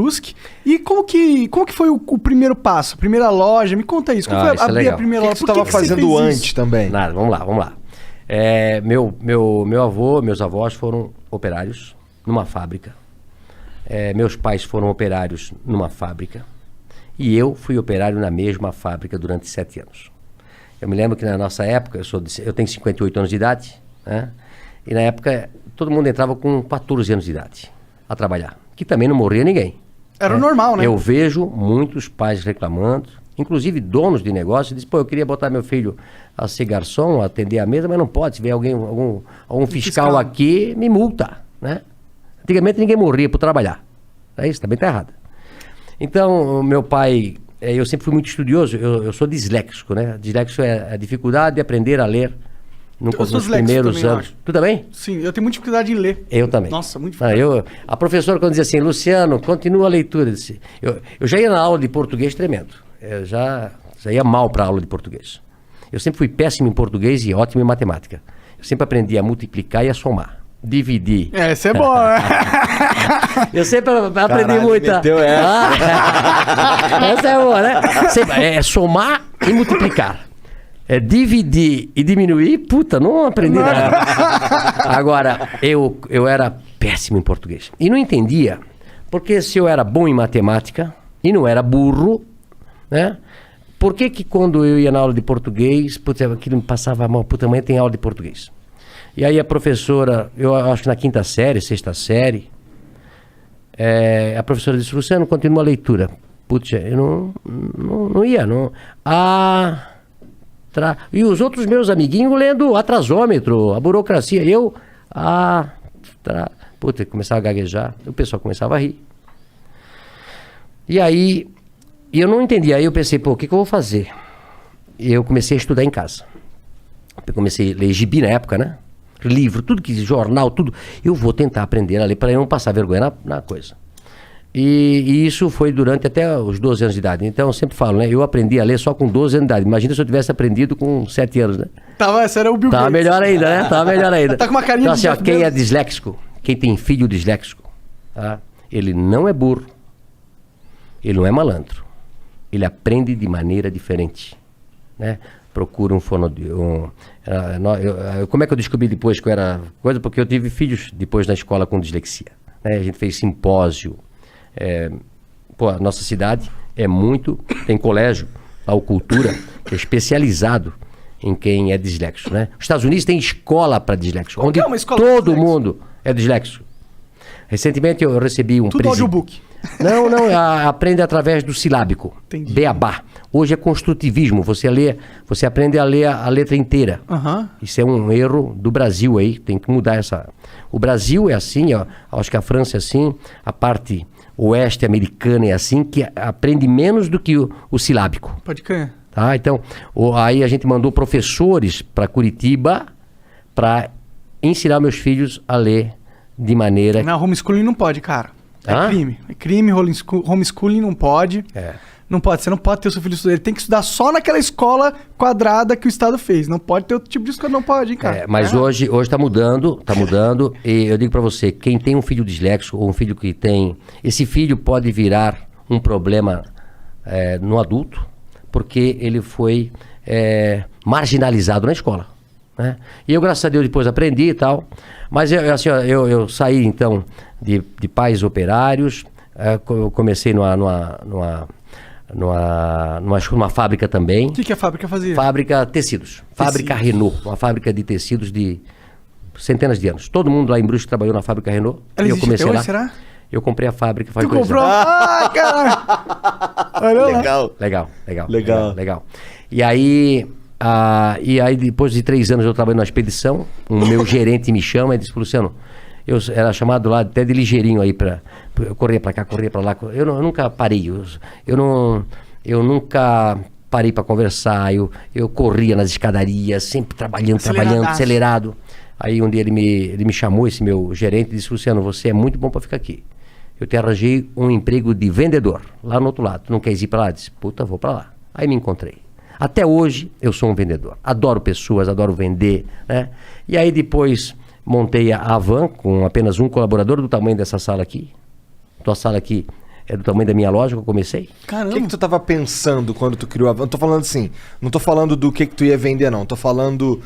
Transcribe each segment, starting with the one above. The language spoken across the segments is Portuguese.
Brusque. E como que foi o primeiro passo? A primeira loja? Me conta isso. Como foi abrir a primeira loja? O que você estava fazendo antes também? Nada, vamos lá. Meus avós foram operários numa fábrica. Meus pais foram operários numa fábrica. E eu fui operário na mesma fábrica durante 7 anos. Eu me lembro que na nossa época, eu tenho 58 anos de idade, né? E na época todo mundo entrava com 14 anos de idade a trabalhar, que também não morria ninguém. Era normal, né? Eu vejo muitos pais reclamando, inclusive donos de negócio, dizem, eu queria botar meu filho a ser garçom, a atender a mesa, mas não pode. Se vier algum fiscal aqui, me multa, né? Antigamente ninguém morria por trabalhar. Isso também está errado. Então, meu pai, eu sempre fui muito estudioso, eu sou disléxico, né? Disléxico é a dificuldade de aprender a ler nos primeiros também, anos. Tu também? Sim, eu tenho muita dificuldade em ler. Eu também. Nossa, muito difícil. A professora, quando dizia assim, Luciano, continua a leitura. Eu já ia na aula de português tremendo. Eu já ia mal para a aula de português. Eu sempre fui péssimo em português e ótimo em matemática. Eu sempre aprendi a multiplicar e a somar. Dividir. Essa é boa. Eu sempre aprendi muito. Essa é boa, né? É somar e multiplicar. Dividir e diminuir, puta, não aprendi nada. Agora, eu era péssimo em português. E não entendia, porque se eu era bom em matemática e não era burro, né? Por que quando eu ia na aula de português, puta, aquilo me passava mal, puta, amanhã tem aula de português. E aí a professora, eu acho que na 5ª série, 6ª série, a professora disse, Luciano, continua a leitura. Putz, eu não ia. E os outros meus amiguinhos lendo atrasômetro, a burocracia. Puta, começava a gaguejar, o pessoal começava a rir. E aí, eu não entendi. Aí eu pensei, o que eu vou fazer? E eu comecei a estudar em casa. Eu comecei a ler gibi na época, né? Livro, tudo que jornal, tudo. Eu vou tentar aprender a ler para eu não passar vergonha na coisa. E isso foi durante até os 12 anos de idade. Então eu sempre falo, né? Eu aprendi a ler só com 12 anos de idade. Imagina se eu tivesse aprendido com 7 anos, né? Esse era o Bill Gates. Tava melhor ainda, né? Tava melhor ainda. Tá com uma carinha então, assim, quem é disléxico, quem tem filho disléxico, tá? Ele não é burro, ele não é malandro. Ele aprende de maneira diferente, né? Procura um fonoaudiólogo. Como é que eu descobri depois que eu era coisa? Porque eu tive filhos depois na escola com dislexia, né? A gente fez simpósio. A nossa cidade tem colégio, a Cultura, que é especializado em quem é disléxico, né? Os Estados Unidos tem escola para disléxico, onde todo mundo é disléxico. Recentemente eu recebi um tudo audiobook. Não, aprende através do silábico. Entendi. Beabá. Hoje é construtivismo, você aprende a ler a letra inteira. Isso é um erro do Brasil aí, tem que mudar essa. O Brasil é assim, acho que a França é assim, a parte oeste americana é assim, que aprende menos do que o silábico. Pode crer. Tá? Então, aí a gente mandou professores para Curitiba para ensinar meus filhos a ler de maneira... Não, homeschooling não pode, cara. Crime. É crime, homeschooling não pode. Não pode, você não pode ter o seu filho estudar. Ele tem que estudar só naquela escola quadrada que o Estado fez. Não pode ter outro tipo de escola, não pode, hein, cara. Mas hoje tá mudando. E eu digo para você, quem tem um filho disléxico ou um filho que tem... Esse filho pode virar um problema no adulto, porque ele foi marginalizado na escola, né? E eu, graças a Deus, depois aprendi e tal. Mas eu saí, então, de pais operários. Eu comecei numa fábrica também. O que a fábrica fazia? Fábrica tecidos. Fábrica Renault. Uma fábrica de tecidos de centenas de anos. Todo mundo lá em Brusque trabalhou na fábrica Renault. Ela existe até hoje, lá. será? Eu comprei a fábrica faz 2 anos. Tu comprou? Ah, caralho! Legal. E aí depois de 3 anos eu trabalhei numa expedição. O meu gerente me chama e disse, Luciano, eu era chamado lá até de ligeirinho aí eu corria pra cá, corria pra lá. Eu nunca parei. Eu nunca parei pra conversar. Eu corria nas escadarias, sempre trabalhando, acelerado. Aí um dia ele me chamou, esse meu gerente, e disse, Luciano, você é muito bom pra ficar aqui. Eu te arranjei um emprego de vendedor, lá no outro lado. Tu não quer ir pra lá? Eu disse, puta, vou pra lá. Aí me encontrei. Até hoje eu sou um vendedor. Adoro pessoas, adoro vender, né? E aí depois montei a Van com apenas um colaborador do tamanho dessa sala aqui. Tua sala aqui É do tamanho da minha loja que eu comecei. Caramba. O que tu tava pensando quando tu criou a Van? Não tô falando assim, não tô falando do que tu ia vender, não. Tô falando...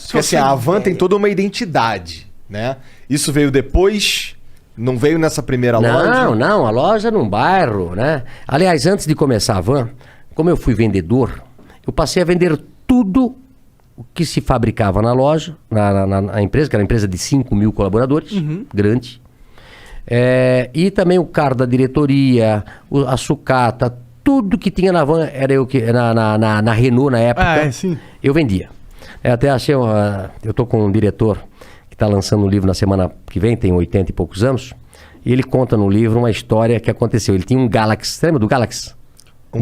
porque assim, a Van tem toda uma identidade, né? Isso veio depois... Não veio nessa primeira loja? Não, a loja num bairro, né? Aliás, antes de começar a Van, como eu fui vendedor, eu passei a vender tudo o que se fabricava na loja, na empresa, que era uma empresa de 5 mil colaboradores, grande. E também o carro da diretoria, a sucata, tudo que tinha na Van, era eu que na Renault na época, eu vendia. Até achei, eu tô com um diretor está lançando um livro na semana que vem, tem 80 e poucos anos, e ele conta no livro uma história que aconteceu. Ele tinha um Galaxy, lembra do Galaxy?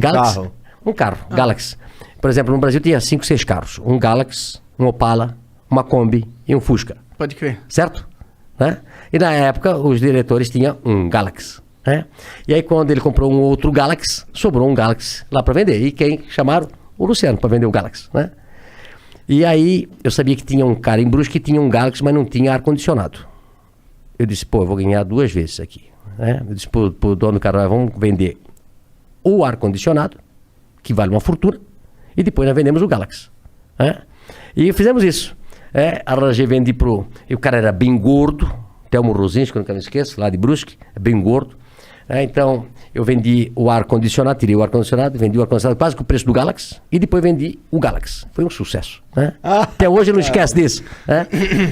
Carro? Um carro, Galaxy. Por exemplo, no Brasil tinha 5, 6 carros. Um Galaxy, um Opala, uma Kombi e um Fusca. Pode crer. Certo? Né? E na época, os diretores tinham um Galaxy. Né? E aí, quando ele comprou um outro Galaxy, sobrou um Galaxy lá para vender. E quem chamaram? O Luciano, para vender o Galaxy. Né? E aí, eu sabia que tinha um cara em Brusque que tinha um Galaxy, mas não tinha ar-condicionado. Eu disse, eu vou ganhar 2 vezes aqui. Né? Eu disse pro dono do carro, vamos vender o ar-condicionado, que vale uma fortuna, e depois nós vendemos o Galaxy. Né? E fizemos isso. Arranjei, vendi pro... E o cara era bem gordo, Telmo Rosinski, que eu nunca me esqueço, lá de Brusque, bem gordo. Então, eu vendi o ar-condicionado, tirei o ar-condicionado, vendi o ar-condicionado quase com o preço do Galaxy, e depois vendi o Galaxy. Foi um sucesso. Né? Até hoje eu não esqueço disso. Né?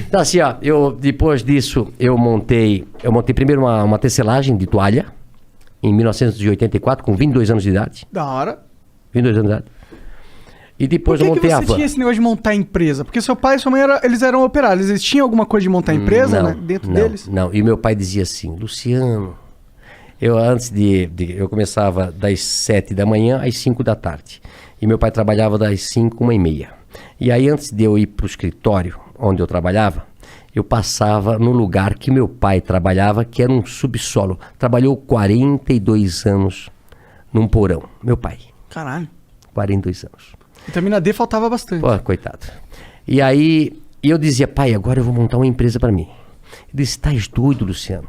Então, assim, depois disso, eu montei primeiro uma tecelagem de toalha, em 1984, com 22 anos de idade. Da hora. 22 anos de idade. E depois eu montei a Van. Por que você tinha esse negócio de montar empresa? Porque seu pai e sua mãe, eles eram operários. Eles tinham alguma coisa de montar empresa, né, dentro deles? Não, e meu pai dizia assim, Luciano... Eu começava das 7 da manhã às 5 da tarde. E meu pai trabalhava das 5, 1h30. E aí, antes de eu ir para o escritório onde eu trabalhava, eu passava no lugar que meu pai trabalhava, que era um subsolo. Trabalhou 42 anos num porão. Meu pai. Caralho. 42 anos. Vitamina D faltava bastante. Pô, coitado. E aí, eu dizia, pai, agora eu vou montar uma empresa para mim. Ele disse, estás doido, Luciano?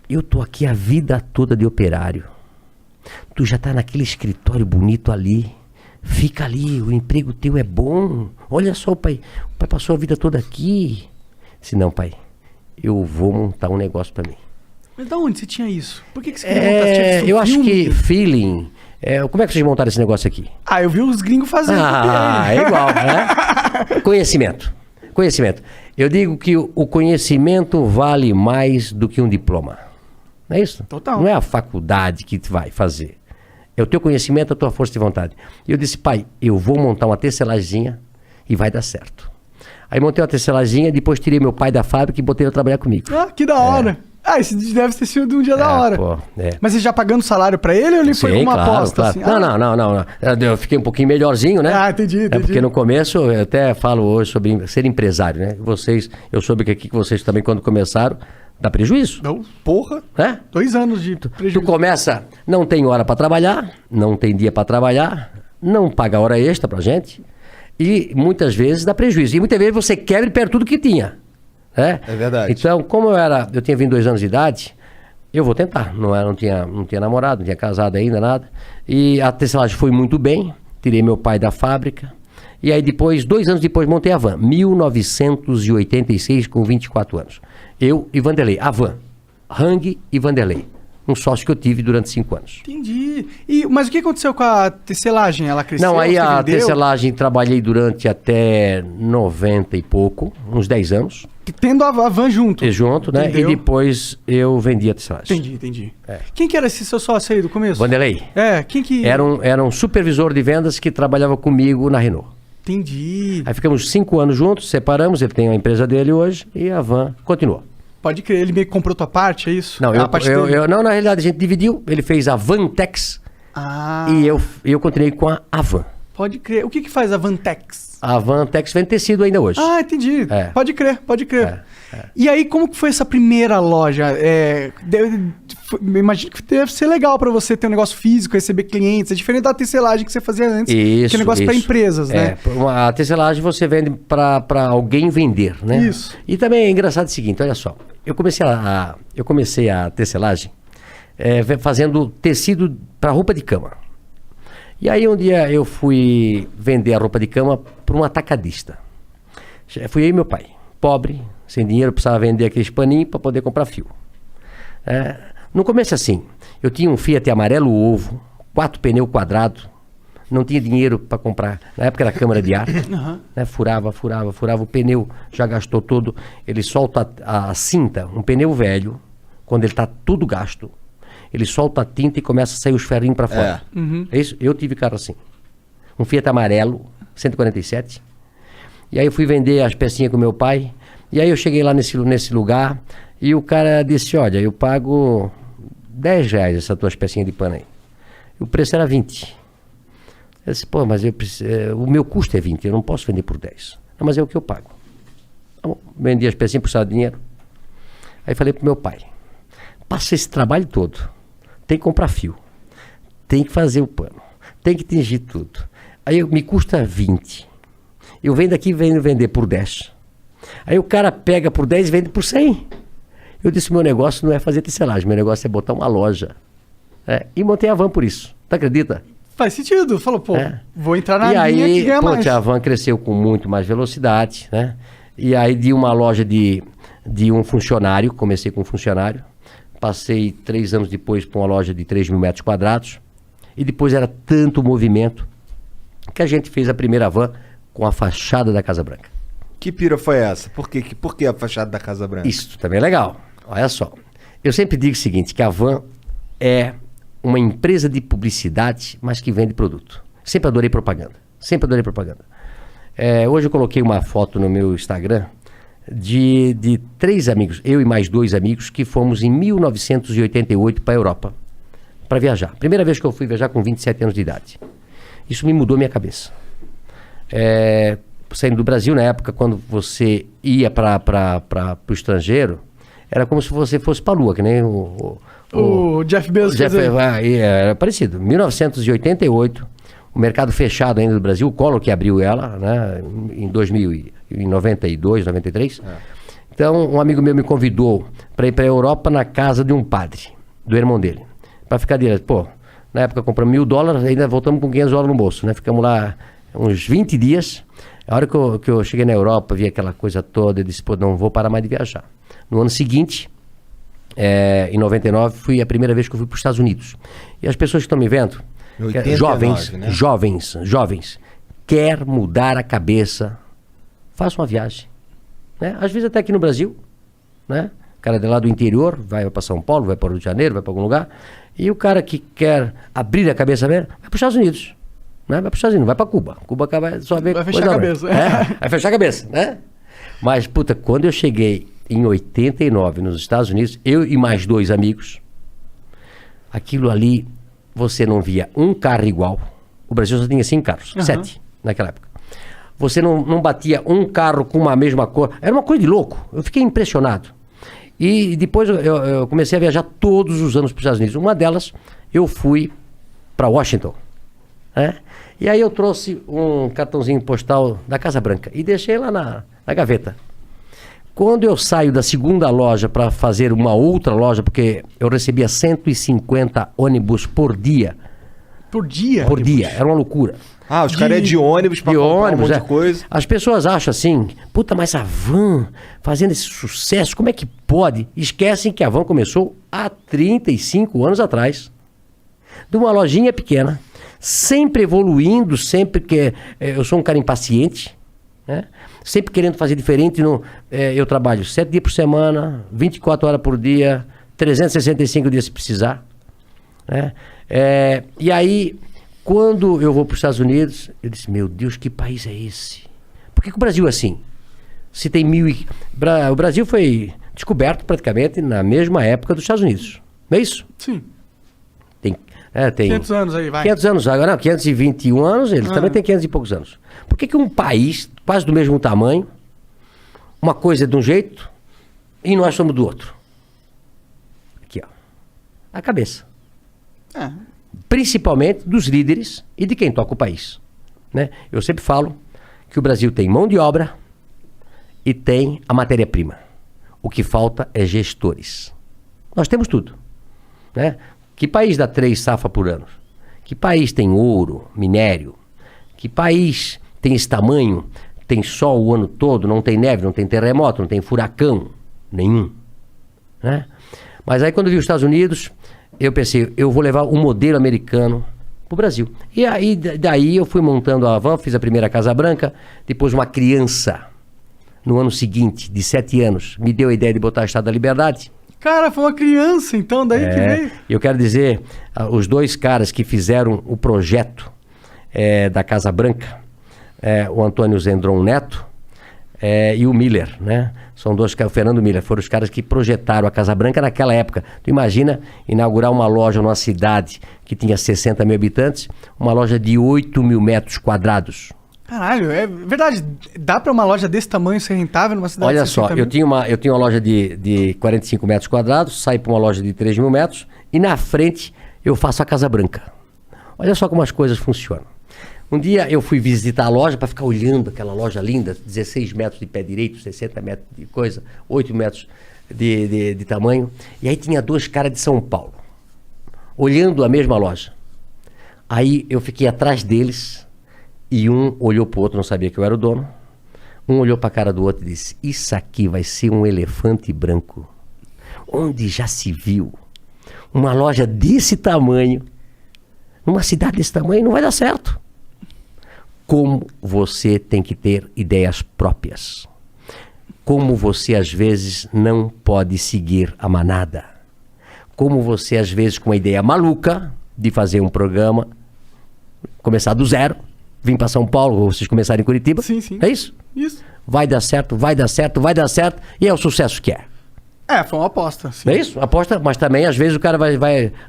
Eu tô aqui a vida toda de operário. Tu já tá naquele escritório bonito ali. Fica ali, o emprego teu é bom. Olha só, o pai passou a vida toda aqui. Disse, não, pai, eu vou montar um negócio para mim. Mas da onde você tinha isso? Por que você queria montar? Eu acho que feeling... como é que vocês montaram esse negócio aqui? Eu vi os gringos fazendo. É igual, né? Conhecimento. Eu digo que o conhecimento vale mais do que um diploma. Não é isso? Total. Não é a faculdade que tu vai fazer. É o teu conhecimento, a tua força de vontade. E eu disse, pai, eu vou montar uma tecelaginha e vai dar certo. Aí montei uma tecelaginha, depois tirei meu pai da fábrica e botei ele a trabalhar comigo. Que da hora. Isso deve ter sido um dia da hora. Mas você já pagando salário pra ele ou ele foi uma aposta? Claro. Assim? Não. Eu fiquei um pouquinho melhorzinho, né? Entendi. Porque no começo, eu até falo hoje sobre ser empresário, né? Eu soube que aqui vocês também, quando começaram, dá prejuízo. Não, porra. 2 anos de Tu prejuízo. começa, não tem hora para trabalhar, não tem dia para trabalhar, não paga hora extra pra gente e muitas vezes dá prejuízo. E muitas vezes você quebra e perde tudo que tinha. É verdade. Então, como eu tinha 22 anos de idade, eu vou tentar. Não tinha namorado, não tinha casado ainda, nada. E a tecelagem foi muito bem, tirei meu pai da fábrica. E aí depois, 2 anos depois, montei a Van. 1986, com 24 anos. Eu e Vanderlei. A Van. Hang e Vanderlei. Um sócio que eu tive durante 5 anos. Entendi. Mas o que aconteceu com a tecelagem? Ela cresceu? Não, aí a tecelagem trabalhei durante até 90 e pouco, uns 10 anos. Tendo a Van junto. Junto, né? Entendeu? E depois eu vendi a tecelagem. Entendi. Quem que era esse seu sócio aí do começo? Vanderlei. Quem que... Era um supervisor de vendas que trabalhava comigo na Renault. Entendi. Aí ficamos 5 anos juntos, separamos, ele tem a empresa dele hoje e a Van continuou. Pode crer, ele meio que comprou tua parte, é isso? Não, não, na realidade a gente dividiu, ele fez a Vantex e eu continuei com a Van. Pode crer. O que faz a Vantex? A Vantex vende tecido ainda hoje. Entendi. Pode crer. E aí, como que foi essa primeira loja? Imagino que deve ser legal pra você ter um negócio físico, receber clientes. É diferente da tecelagem que você fazia antes, que é negócio pra empresas, né? A tecelagem você vende pra alguém vender, né? Isso. E também é engraçado o seguinte, olha só. Eu comecei a tecelagem fazendo tecido para roupa de cama. E aí um dia eu fui vender a roupa de cama para um atacadista. Fui eu e meu pai, pobre, sem dinheiro, precisava vender aqueles paninhos para poder comprar fio. No começo assim, eu tinha um Fiat amarelo ovo, 4 pneus quadrados, não tinha dinheiro para comprar, na época era câmara de ar, furava o pneu, já gastou todo, ele solta a cinta, um pneu velho, quando ele está tudo gasto, ele solta a tinta e começa a sair os ferrinhos para fora. É isso? Eu tive carro assim, um Fiat amarelo, 147, e aí eu fui vender as pecinhas com meu pai, e aí eu cheguei lá nesse lugar, e o cara disse, olha, eu pago R$10 essas tuas pecinhas de pano aí. E o preço era 20. Eu disse, pô, mas o meu custo é 20, eu não posso vender por 10. Não, mas é o que eu pago. Então, vendi as pecinhas, precisava de dinheiro. Aí falei pro meu pai, passa esse trabalho todo, tem que comprar fio, tem que fazer o pano, tem que tingir tudo. Aí me custa 20. Eu venho daqui e venho vender por 10. Aí o cara pega por 10 e vende por 100. Eu disse, meu negócio não é fazer tecelagem, meu negócio é botar uma loja. E montei a Van por isso. Tu acredita? Faz sentido. Falou, pô, vou entrar na linha que ganha mais. A Van cresceu com muito mais velocidade, né? E aí de uma loja de um funcionário, comecei com um funcionário, passei 3 anos depois para uma loja de 3.000 metros quadrados, e depois era tanto movimento que a gente fez a primeira Van com a fachada da Casa Branca. Que pira foi essa? Por que a fachada da Casa Branca? Isso também é legal. Olha só. Eu sempre digo o seguinte, que a Van é uma empresa de publicidade, mas que vende produto. Sempre adorei propaganda. Hoje eu coloquei uma foto no meu Instagram de 3 amigos, eu e mais 2 amigos, que fomos em 1988 para a Europa, para viajar. Primeira vez que eu fui viajar com 27 anos de idade. Isso me mudou minha cabeça. Saindo do Brasil, na época, quando você ia para o estrangeiro, era como se você fosse para a Lua, que nem o Jeff Bezos. Era parecido. 1988, o mercado fechado ainda do Brasil, o Collor que abriu ela, né, em 92, 93. Então, um amigo meu me convidou para ir para a Europa na casa de um padre, do irmão dele, para ficar direto. Pô, na época compramos $1.000, ainda voltamos com $500 no bolso, né? Ficamos lá uns 20 dias. A hora que eu cheguei na Europa, vi aquela coisa toda, eu disse, pô, não vou parar mais de viajar. No ano seguinte, em 99, foi a primeira vez que eu fui para os Estados Unidos. E as pessoas que estão me vendo, 89, jovens, quer mudar a cabeça, faça uma viagem. Né? Às vezes até aqui no Brasil, né? O cara de lá do interior, vai para São Paulo, vai para o Rio de Janeiro, vai para algum lugar, e o cara que quer abrir a cabeça, vai para os Estados Unidos. Né? Vai para os Estados Unidos, vai para Cuba. Cuba vai só ver... Vai fechar a cabeça. Vai fechar a cabeça, né? Mas, puta, quando eu cheguei em 89 nos Estados Unidos, eu e mais 2 amigos, aquilo ali, você não via um carro igual. O Brasil só tinha 5 carros, 7 naquela época. Você não batia um carro com uma mesma cor. Era uma coisa de louco. Eu fiquei impressionado. E depois eu comecei a viajar todos os anos para os Estados Unidos. Uma delas, eu fui para Washington. Né? E aí eu trouxe um cartãozinho postal da Casa Branca e deixei lá na gaveta. Quando eu saio da segunda loja para fazer uma outra loja, porque eu recebia 150 ônibus por dia. Por dia? Por dia, era uma loucura. Os caras é de ônibus para comprar um monte de coisa. As pessoas acham assim, puta, mas a Van fazendo esse sucesso, como é que pode? Esquecem que a Van começou há 35 anos atrás. De uma lojinha pequena, sempre evoluindo, sempre que... eu sou um cara impaciente, né? Sempre querendo fazer diferente. Eu trabalho 7 dias por semana, 24 horas por dia, 365 dias se precisar. Né? E aí, quando eu vou para os Estados Unidos, eu disse, meu Deus, que país é esse? Por que o Brasil é assim? Se tem o Brasil foi descoberto praticamente na mesma época dos Estados Unidos. Não é isso? Sim. Tem 500 anos aí, vai. 500 anos, agora não, 521 anos, ele também tem 500 e poucos anos. Por que um país quase do mesmo tamanho, uma coisa é de um jeito e nós somos do outro? Aqui, ó. A cabeça. Principalmente dos líderes e de quem toca o país. Né? Eu sempre falo que o Brasil tem mão de obra e tem a matéria-prima. O que falta é gestores. Nós temos tudo. né? Que país dá 3 safras por ano? Que país tem ouro, minério? Que país tem esse tamanho? Tem sol o ano todo, não tem neve, não tem terremoto, não tem furacão nenhum, né? Mas aí quando eu vi os Estados Unidos, eu pensei, eu vou levar um modelo americano pro Brasil. E aí daí eu fui montando a van, fiz a primeira Casa Branca, depois uma criança, no ano seguinte, de 7 anos, me deu a ideia de botar a Estátua da Liberdade. Cara, foi uma criança, então, daí que veio. Eu quero dizer, os 2 caras que fizeram o projeto da Casa Branca, o Antônio Zendron Neto e o Miller, né? São 2 caras, o Fernando Miller, foram os caras que projetaram a Casa Branca naquela época. Tu imagina inaugurar uma loja numa cidade que tinha 60 mil habitantes, uma loja de 8 mil metros quadrados. Caralho, é verdade. Dá pra uma loja desse tamanho ser rentável numa cidade Olha de 60 só, mil? eu tinha uma loja de 45 metros quadrados, saí para uma loja de 3 mil metros e na frente eu faço a Casa Branca. Olha só como as coisas funcionam. Um dia eu fui visitar a loja para ficar olhando aquela loja linda, 16 metros de pé direito, 60 metros de coisa, 8 metros de tamanho. E aí tinha 2 caras de São Paulo, olhando a mesma loja. Aí eu fiquei atrás deles e um olhou pro outro, não sabia que eu era o dono. Um olhou para a cara do outro e disse, isso aqui vai ser um elefante branco. Onde já se viu uma loja desse tamanho, numa cidade desse tamanho, não vai dar certo. Como você tem que ter ideias próprias. Como você, às vezes, não pode seguir a manada. Como você, às vezes, com uma ideia maluca de fazer um programa, começar do zero, vir para São Paulo, ou vocês começarem em Curitiba. Sim, sim. É isso? Isso. Vai dar certo, vai dar certo, vai dar certo, e é o sucesso que é. Foi uma aposta. Sim. Não é isso? Aposta, mas também, às vezes, o cara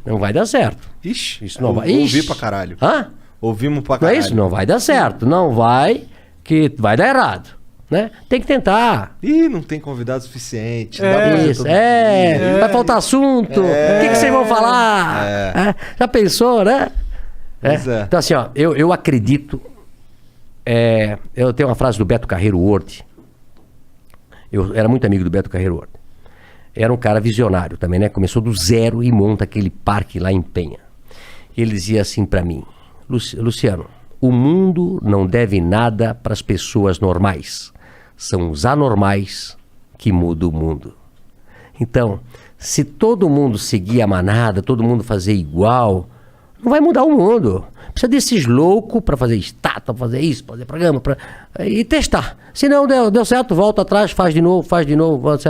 não vai dar certo. Ixi, Isso não vai. ouvi Ixi. pra caralho. Hã? Ouvimos pra Não caralho. é isso? Não vai dar certo. Não vai, que vai dar errado. Né? Tem que tentar. Ih, não tem convidado suficiente. Isso, vai faltar assunto. O que vocês vão falar? Já pensou, né? Pois é. Então, assim, ó, eu acredito. Eu tenho uma frase do Beto Carreiro Worth. Eu era muito amigo do Beto Carreiro Worth. Era um cara visionário também, né? Começou do zero e monta aquele parque lá em Penha. Ele dizia assim pra mim, Luciano, o mundo não deve nada para as pessoas normais. São os anormais que mudam o mundo. Então, se todo mundo seguir a manada, todo mundo fazer igual, não vai mudar o mundo. Precisa desses loucos para fazer estátua, fazer isso, fazer programa, e testar. Se não deu certo, volta atrás, faz de novo, volta.